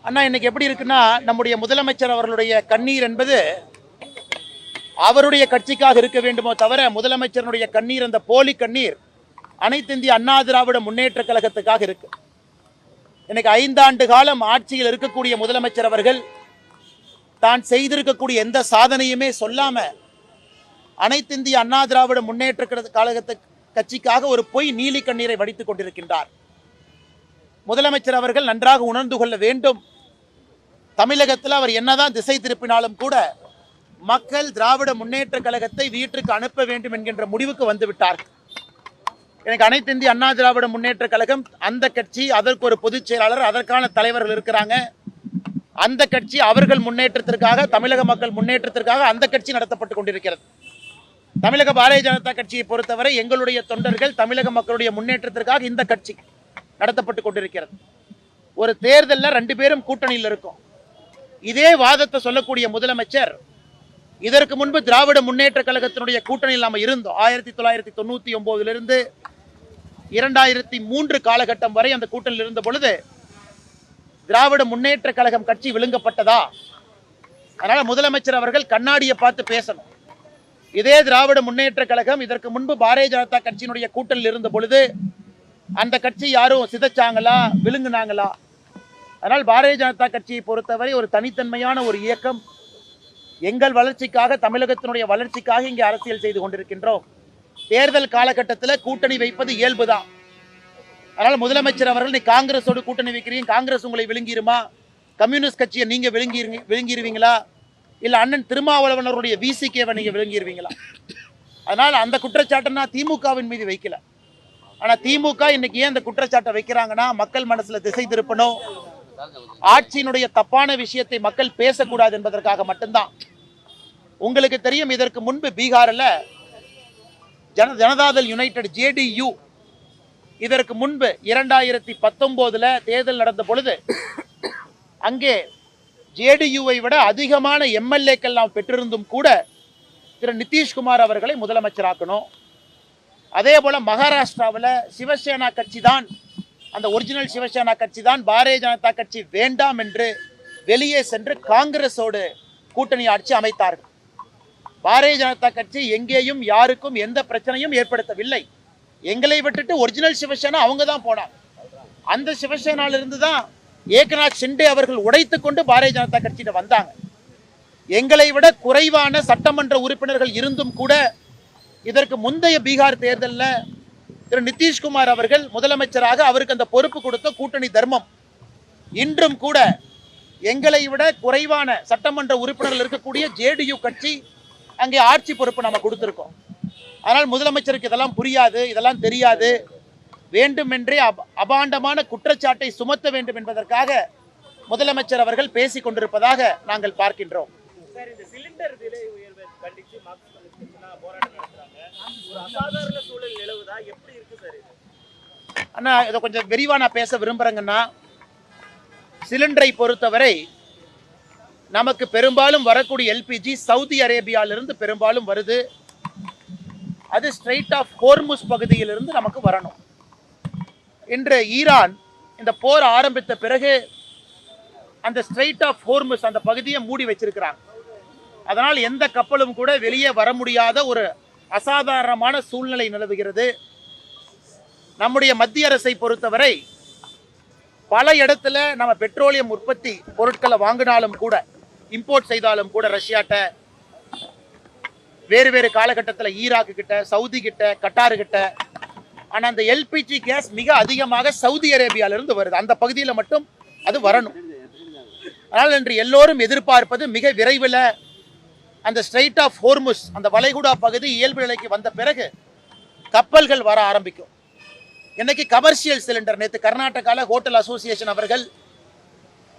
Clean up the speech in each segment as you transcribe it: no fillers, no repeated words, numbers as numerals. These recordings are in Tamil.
அண்ணா இன்னைக்கு எப்படி இருக்குன்னா, நம்முடைய முதலமைச்சர் அவர்களுடைய கண்ணீர் என்பது அவருடைய கட்சிக்காக இருக்க வேண்டுமோ தவிர, முதலமைச்சருடைய கண்ணீர், அந்த போலி கண்ணீர் அனைத்து இந்திய அண்ணா திராவிட முன்னேற்ற கழகத்துக்காக இருக்கு. இன்னைக்கு 5 ஆண்டு காலம் ஆட்சியில் இருக்கக்கூடிய முதலமைச்சர் அவர்கள் தான் செய்திருக்கக்கூடிய எந்த சாதனையுமே சொல்லாம அனைத்து இந்திய அண்ணா திராவிட முன்னேற்ற கழகத்து கட்சிக்காக ஒரு பொய் நீலி கண்ணீரை வடித்துக் கொண்டிருக்கின்றார். முதலமைச்சர் அவர்கள் நன்றாக உணர்ந்து கொள்ள வேண்டும். தமிழகத்தில் அவர் என்னதான் திசை திருப்பினாலும் கூட மக்கள் திராவிட முன்னேற்ற கழகத்தை வீட்டுக்கு அனுப்ப வேண்டும் என்கின்ற முடிவுக்கு வந்துவிட்டார். எனக்கு அனைத்து இந்திய அண்ணா திராவிட முன்னேற்ற கழகம், அந்த கட்சி, அதற்கு ஒரு பொதுச் செயலாளர், அதற்கான தலைவர்கள் இருக்கிறாங்க. அந்த கட்சி அவர்கள் முன்னேற்றத்திற்காக, தமிழக மக்கள் முன்னேற்றத்திற்காக அந்த கட்சி நடத்தப்பட்டு கொண்டிருக்கிறது. தமிழக பாரதிய ஜனதா கட்சியை பொறுத்தவரை எங்களுடைய தொண்டர்கள் தமிழக மக்களுடைய முன்னேற்றத்திற்காக இந்த கட்சி நடத்தப்பட்டு கொண்டிருக்கிறது. ஒரு தேர்தலில் 2 பேரும் கூட்டணியில் இருக்கும். இதே வாதத்தை சொல்லக்கூடிய முதலமைச்சர், இதற்கு முன்பு திராவிட முன்னேற்ற கழகத்தினுடைய கூட்டணியில் நாம் இருந்தோம். 1999 2003 காலகட்டம் வரை அந்த கூட்டணியில் இருந்த பொழுது திராவிட முன்னேற்ற கழகம் கட்சி விழுங்கப்பட்டதா? அதனால முதலமைச்சர் அவர்கள் கண்ணாடியை பார்த்து பேசணும். இதே திராவிட முன்னேற்ற கழகம் இதற்கு முன்பு பாரதிய ஜனதா கட்சியினுடைய கூட்டணியில் இருந்த பொழுது அந்த கட்சி யாரும் சிதைச்சாங்களா, விழுங்குனாங்களா? அதனால் பாரதிய ஜனதா கட்சியை பொறுத்தவரை ஒரு தனித்தன்மையான ஒரு இயக்கம். எங்கள் வளர்ச்சிக்காக, தமிழகத்தினுடைய வளர்ச்சிக்காக இங்கே அரசியல் செய்து கொண்டிருக்கின்றோம். தேர்தல் காலகட்டத்தில் கூட்டணி வைப்பது இயல்புதான். அதனால் முதலமைச்சர் அவர்கள், நீ காங்கிரஸோடு கூட்டணி வைக்கிறீங்க, காங்கிரஸ் உங்களை விழுங்கிருமா? கம்யூனிஸ்ட் கட்சியை நீங்க விழுங்கிருவீங்களா? இல்ல அண்ணன் திருமாவளவனுடைய விசிகேவை நீங்க விழுங்கிருவீங்களா? அதனால அந்த குற்றச்சாட்டை நான் திமுகவின் மீது வைக்கல. ஆனா திமுக இன்னைக்கு ஏன் அந்த குற்றச்சாட்டை வைக்கிறாங்கன்னா, மக்கள் மனசுல திசை திருப்பணும், ஆட்சியினுடைய தப்பான விஷயத்தை மக்கள் பேசக்கூடாது என்பதற்காக மட்டும்தான். உங்களுக்கு தெரியும், இதற்கு முன்பு பீகாரில் ஜனதாதள் யுனைடெட் JDU இதற்கு முன்பு 2019 தேர்தல் நடந்த பொழுது அங்கே JDUவை விட அதிகமான MLAக்கள் நாம் பெற்றிருந்தும் கூட திரு நிதிஷ்குமார் அவர்களை முதலமைச்சராக்கணும். அதே போல மகாராஷ்டிராவில் சிவசேனா கட்சி தான், அந்த ஒரிஜினல் சிவசேனா கட்சி தான் பாரதிய ஜனதா கட்சி வேண்டாம் என்று வெளியே சென்று காங்கிரஸோடு கூட்டணி ஆட்சி அமைத்தார்கள். பாரதிய ஜனதா கட்சி எங்கேயும் யாருக்கும் எந்த பிரச்சனையும் ஏற்படுத்தவில்லை. எங்களை விட்டுட்டு ஒரிஜினல் சிவசேனா அவங்க தான் போனாங்க. அந்த சிவசேனாலிருந்து தான் ஏக்நாத் ஷிண்டே அவர்கள் உடைத்து கொண்டு பாரதிய ஜனதா கட்சியிட வந்தாங்க. எங்களை விட குறைவான சட்டமன்ற உறுப்பினர்கள் இருந்தும் கூட இதற்கு முந்தைய பீகார் தேர்தலில் திரு நிதிஷ்குமார் அவர்கள் முதலமைச்சராக, அவருக்கு அந்த பொறுப்பு கொடுத்த கூட்டணி தர்மம். இன்றும் கூட எங்களை விட குறைவான சட்டமன்ற உறுப்பினர்கள் இருக்கக்கூடிய JDU கட்சி அங்கே ஆட்சி பொறுப்பு நம்ம கொடுத்துருக்கோம். ஆனால் முதலமைச்சருக்கு இதெல்லாம் புரியாது, இதெல்லாம் தெரியாது. வேண்டுமென்றே அபாண்டமான குற்றச்சாட்டை சுமத்த வேண்டும் என்பதற்காக முதலமைச்சர் அவர்கள் பேசிக் கொண்டிருப்பதாக நாங்கள் பார்க்கின்றோம். அண்ணா, இதை கொஞ்சம் விரிவா நான் பேச விரும்புறேங்கன்னா, சிலிண்டரை பொறுத்தவரை நமக்கு பெரும்பாலும் வரக்கூடிய LPG சவுதி அரேபியாவிலிருந்து பெரும்பாலும் வருது. அது ஸ்ட்ரெயிட் ஆஃப் ஹோர்முஸ் பகுதியிலிருந்து நமக்கு வரணும். இன்று ஈரான் இந்த போர் ஆரம்பித்த பிறகு அந்த ஸ்ட்ரெயிட் ஆஃப் ஹோர்முஸ் அந்த பகுதியை மூடி வச்சிருக்கிறாங்க. அதனால் எந்த கப்பலும் கூட வெளியே வர முடியாத ஒரு அசாதாரணமான சூழ்நிலை நிலவுகிறது. நம்முடைய மத்திய அரசை பொறுத்தவரை பல இடத்துல நம்ம பெட்ரோலியம் உற்பத்தி பொருட்களை வாங்கினாலும் கூட, இம்போர்ட் செய்தாலும் கூட, ரஷ்யாட்ட, வேறு வேறு காலகட்டத்தில் ஈராக்கு கிட்ட, சவுதி கிட்ட, கட்டாரு கிட்ட. ஆனால் அந்த LPG கேஸ் மிக அதிகமாக சவுதி அரேபியாவிலிருந்து வருது. அந்த பகுதியில் மட்டும் அது வரணும். அதனால் இன்று எல்லோரும் எதிர்பார்ப்பது மிக விரைவில் அந்த ஸ்ட்ரெயிட் ஆஃப் ஹோர்முஸ், அந்த வளைகுடா பகுதி இயல்பு நிலைக்கு வந்த பிறகு கப்பல்கள் வர ஆரம்பிக்கும். இன்னைக்கு கமர்ஷியல் சிலிண்டர், நேற்று கர்நாடகாவில் ஹோட்டல் அசோசியேஷன் அவர்கள்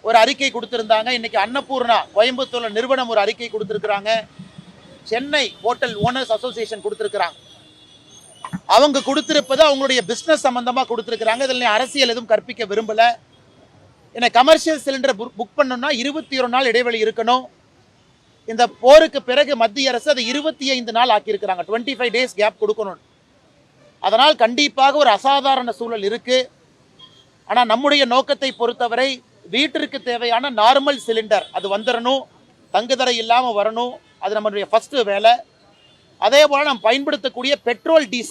ஒரு அறிக்கை கொடுத்திருந்தாங்க. இன்னைக்கு அன்னபூர்ணா கோயம்புத்தூர்ல நிறுவனம் ஒரு அறிக்கை கொடுத்திருக்கிறாங்க. சென்னை ஹோட்டல் ஓனர்ஸ் அசோசியேஷன் கொடுத்திருக்கிறாங்க. அவங்க கொடுத்திருப்பது அவங்களுடைய பிசினஸ் சம்பந்தமா கொடுத்திருக்கிறாங்க. இதில் அரசியல் எதுவும் கற்பிக்க விரும்பல. என்ன கமர்ஷியல் சிலிண்டர் புக் பண்ணணும்னா 21 நாள் இடைவெளி இருக்கணும். இந்த போருக்கு பிறகு மத்திய அரசு அதை 25 நாள் ஆக்கியிருக்கிறாங்க. 25 days கேப் கொடுக்கணும். அதனால் கண்டிப்பாக ஒரு அசாதாரண சூழல் இருக்கு. ஆனால் நம்முடைய நோக்கத்தை பொறுத்தவரை வீட்டிற்கு தேவையான நார்மல் சிலிண்டர் அது வந்துடணும், தங்குதடை இல்லாமல் வரணும். அது நம்மளுடைய ஃபர்ஸ்ட் வேலை. அதே போல் நம்ம பயன்படுத்தக்கூடிய பெட்ரோல் டீசல்